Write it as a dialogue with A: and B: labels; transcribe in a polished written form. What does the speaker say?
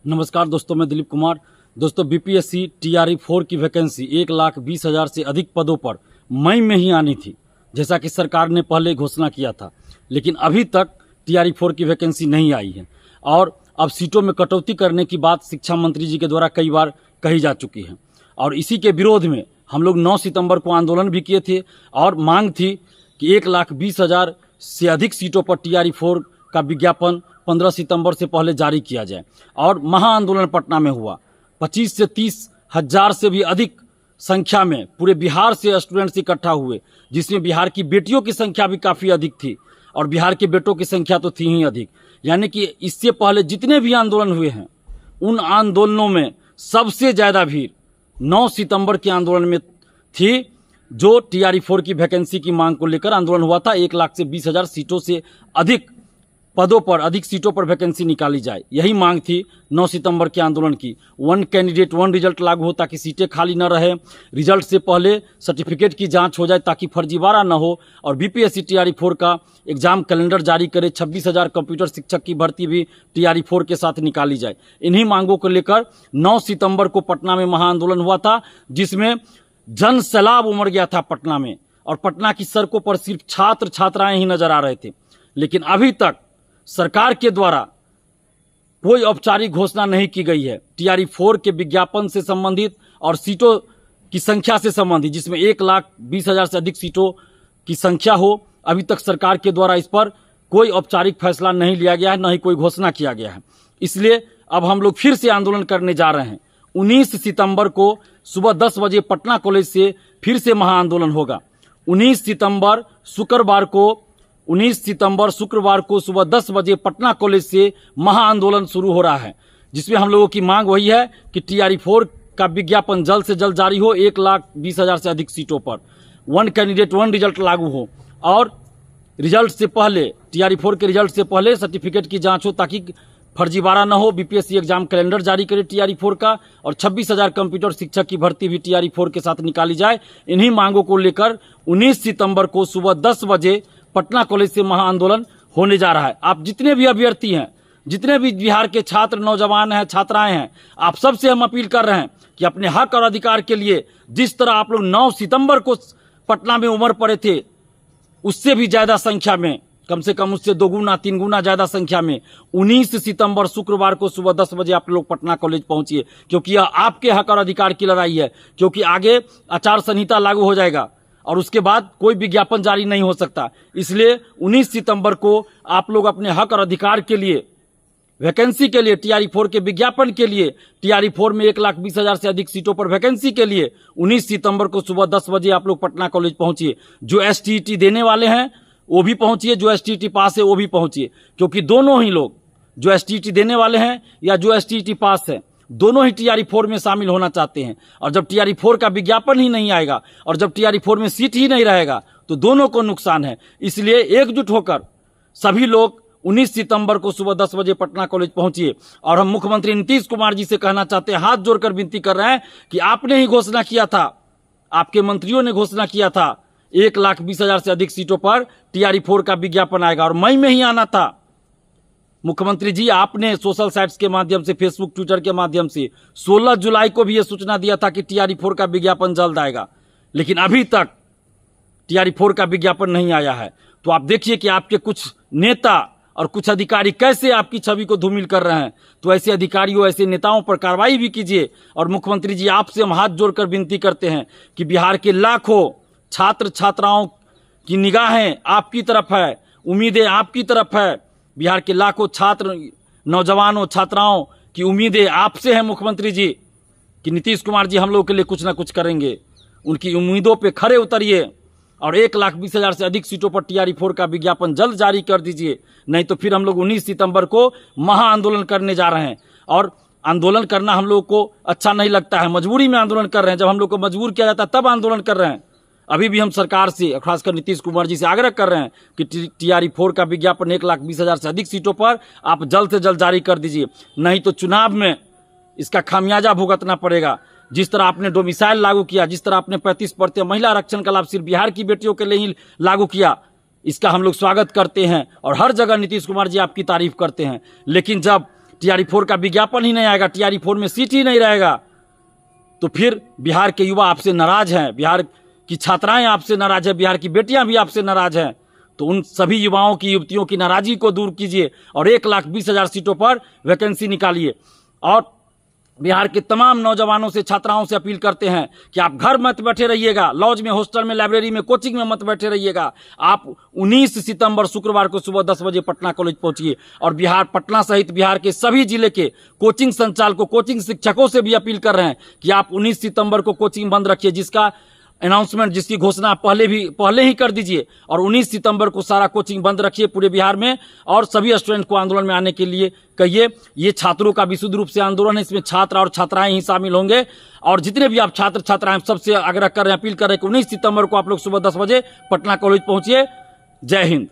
A: नमस्कार दोस्तों, मैं दिलीप कुमार। दोस्तों, बीपीएससी टीआरई 4 की वैकेंसी 1,20,000 से अधिक पदों पर मई में ही आनी थी, जैसा कि सरकार ने पहले घोषणा किया था। लेकिन अभी तक टीआरई 4 की वैकेंसी नहीं आई है और अब सीटों में कटौती करने की बात शिक्षा मंत्री जी के द्वारा कई बार कही जा चुकी है। और इसी के विरोध में हम लोग 9 सितंबर को आंदोलन भी किए थे और मांग थी कि 1,20,000 से अधिक सीटों पर टीआरई 4 का विज्ञापन 15 सितंबर से पहले जारी किया जाए। और महाआंदोलन पटना में हुआ। 25 से 30 हजार से भी अधिक संख्या में पूरे बिहार से स्टूडेंट्स इकट्ठा हुए, जिसमें बिहार की बेटियों की संख्या भी काफ़ी अधिक थी और बिहार के बेटों की संख्या तो थी ही अधिक। यानी कि इससे पहले जितने भी आंदोलन हुए हैं, उन आंदोलनों में सबसे ज़्यादा भीड़ 9 सितंबर के आंदोलन में थी, जो टीआरई 4 की वैकेंसी की मांग को लेकर आंदोलन हुआ था। 1,20,000 सीटों से अधिक पदों पर, अधिक सीटों पर वैकेंसी निकाली जाए, यही मांग थी 9 सितंबर के आंदोलन की। 1 कैंडिडेट 1 रिजल्ट लागू हो ताकि सीटें खाली न रहे, रिजल्ट से पहले सर्टिफिकेट की जांच हो जाए ताकि फर्जीवाड़ा न हो, और बीपीएससी टीआरई 4 का एग्जाम कैलेंडर जारी करे। 26,000 कंप्यूटर शिक्षक की भर्ती भी टीआरई 4 के साथ निकाली जाए। इन्हीं मांगों को लेकर 9 सितंबर को पटना में महाआंदोलन हुआ था, जिसमें जन सैलाब उमड़ गया था पटना में, और पटना की सड़कों पर सिर्फ छात्र छात्राएं ही नजर आ रहे थे। लेकिन अभी तक सरकार के द्वारा कोई औपचारिक घोषणा नहीं की गई है टीआरई 4 के विज्ञापन से संबंधित और सीटों की संख्या से संबंधित, जिसमें 1,20,000 से अधिक सीटों की संख्या हो। अभी तक सरकार के द्वारा इस पर कोई औपचारिक फैसला नहीं लिया गया है, न ही कोई घोषणा किया गया है। इसलिए अब हम लोग फिर से आंदोलन करने जा रहे हैं। 19 सितंबर को सुबह 10 बजे पटना कॉलेज से फिर से महाआंदोलन होगा। 19 सितंबर शुक्रवार को सुबह 10 बजे पटना कॉलेज से महाआंदोलन शुरू हो रहा है, जिसमें हम लोगों की मांग वही है कि टीआरई 4 का विज्ञापन जल्द से जल्द जारी हो। 1,20,000 से अधिक सीटों पर 1 कैंडिडेट 1 रिजल्ट लागू हो, और रिजल्ट से पहले, टीआरई 4 के रिजल्ट से पहले सर्टिफिकेट की जांच हो ताकि फर्जीवाड़ा न हो। बीपीएससी एग्जाम कैलेंडर जारी करे टीआरई 4 का, और 26,000 कंप्यूटर शिक्षक की भर्ती भी टीआरई 4 के साथ निकाली जाए। इन्हीं मांगों को लेकर 19 सितंबर को सुबह 10 बजे पटना कॉलेज से महाआंदोलन होने जा रहा है। आप जितने भी अभ्यर्थी हैं, जितने भी बिहार के छात्र, नौजवान हैं, छात्राएं हैं, आप सबसे हम अपील कर रहे हैं कि अपने हक और अधिकार के लिए जिस तरह आप लोग 9 सितंबर को पटना में उमड़ पड़े थे, उससे भी ज्यादा संख्या में, कम से कम उससे 2 गुना 3 गुना ज्यादा संख्या में 19 सितंबर शुक्रवार को सुबह 10 बजे आप लोग पटना कॉलेज पहुंचिए, क्योंकि यह आपके हक और अधिकार की लड़ाई है। क्योंकि आगे आचार संहिता लागू हो जाएगा और उसके बाद कोई विज्ञापन जारी नहीं हो सकता। इसलिए 19 सितंबर को आप लोग अपने हक और अधिकार के लिए, वैकेंसी के लिए, टीआरई 4 के विज्ञापन के लिए, टीआरई 4 में 1,20,000 से अधिक सीटों पर वैकेंसी के लिए 19 सितंबर को सुबह 10 बजे आप लोग पटना कॉलेज पहुंचिए। जो एसटीईटी देने वाले हैं वो भी पहुंचिए, जो एसटीईटी पास है वो भी पहुंचिए, क्योंकि दोनों ही लोग, जो एसटीईटी देने वाले हैं या जो एसटीईटी पास है, दोनों ही टीआरई 4 में शामिल होना चाहते हैं। और जब टीआरई 4 का विज्ञापन ही नहीं आएगा और जब टीआरई 4 में सीट ही नहीं रहेगा तो दोनों को नुकसान है। इसलिए एकजुट होकर सभी लोग 19 सितंबर को सुबह 10 बजे पटना कॉलेज पहुंचिए। और हम मुख्यमंत्री नीतीश कुमार जी से कहना चाहते हैं, हाथ जोड़कर विनती कर रहे हैं कि आपने ही घोषणा किया था, आपके मंत्रियों ने घोषणा किया था 1,20,000 से अधिक सीटों पर टीआरई 4 का विज्ञापन आएगा और मई में ही आना था। मुख्यमंत्री जी, आपने सोशल साइट्स के माध्यम से, फेसबुक, ट्विटर के माध्यम से 16 जुलाई को भी यह सूचना दिया था कि टीआरई 4 का विज्ञापन जल्द आएगा, लेकिन अभी तक टीआरई 4 का विज्ञापन नहीं आया है। तो आप देखिए कि आपके कुछ नेता और कुछ अधिकारी कैसे आपकी छवि को धूमिल कर रहे हैं। तो ऐसे अधिकारियों, ऐसे नेताओं पर कार्रवाई भी कीजिए। और मुख्यमंत्री जी, आपसे हम हाथ जोड़कर विनती करते हैं कि बिहार के लाखों छात्र छात्राओं की निगाहें आपकी तरफ है, उम्मीदें आपकी तरफ है। बिहार के लाखों छात्र, नौजवानों, छात्राओं की उम्मीदें आपसे हैं मुख्यमंत्री जी, कि नीतीश कुमार जी हम लोगों के लिए कुछ ना कुछ करेंगे। उनकी उम्मीदों पे खरे उतरिए और 1,20,000 से अधिक सीटों पर टीआरई 4 का विज्ञापन जल्द जारी कर दीजिए, नहीं तो फिर हम लोग 19 सितंबर को महाआंदोलन करने जा रहे हैं। और आंदोलन करना हम लोगों को अच्छा नहीं लगता है, मजबूरी में आंदोलन कर रहे हैं। जब हम लोग को मजबूर किया जाता है तब आंदोलन कर रहे हैं। अभी भी हम सरकार से, खासकर नीतीश कुमार जी से आग्रह कर रहे हैं कि टीआरई 4 का विज्ञापन 1,20,000 से अधिक सीटों पर आप जल्द से जल्द जारी कर दीजिए, नहीं तो चुनाव में इसका खामियाजा भुगतना पड़ेगा। जिस तरह आपने डोमिसाइल लागू किया, जिस तरह आपने 35% महिला आरक्षण का लाभ सिर्फ बिहार की बेटियों के लिए ही लागू किया, इसका हम लोग स्वागत करते हैं और हर जगह नीतीश कुमार जी आपकी तारीफ करते हैं। लेकिन जब TRE-4 का विज्ञापन ही नहीं आएगा, TRE-4 में सीट ही नहीं रहेगा, तो फिर बिहार के युवा आपसे नाराज हैं, बिहार की छात्राएं आपसे नाराज हैं, बिहार की बेटियां भी आपसे नाराज हैं। तो उन सभी युवाओं की, युवतियों की नाराजगी को दूर कीजिए और 1,20,000 सीटों पर वैकेंसी निकालिए। और बिहार के तमाम नौजवानों से, छात्राओं से अपील करते हैं कि आप घर मत बैठे रहिएगा, लॉज में, हॉस्टल में, लाइब्रेरी में, कोचिंग में मत बैठे रहिएगा। आप 19 सितंबर शुक्रवार को सुबह 10 बजे पटना कॉलेज पहुंचिए और बिहार, पटना सहित बिहार के सभी जिले के कोचिंग संचालकों, कोचिंग शिक्षकों से भी अपील कर रहे हैं कि आप 19 सितंबर को कोचिंग बंद रखिए, जिसका अनाउंसमेंट, जिसकी घोषणा पहले ही कर दीजिए। और 19 सितंबर को सारा कोचिंग बंद रखिए पूरे बिहार में और सभी स्टूडेंट को आंदोलन में आने के लिए कहिए। ये छात्रों का विशुद्ध रूप से आंदोलन है, इसमें छात्र और छात्राएं ही शामिल होंगे। और जितने भी आप छात्र छात्राएं, सबसे आग्रह कर रहे हैं, अपील कर रहे हैं कि 19 सितंबर को आप लोग सुबह 10 बजे पटना कॉलेज पहुंचिए। जय हिंद।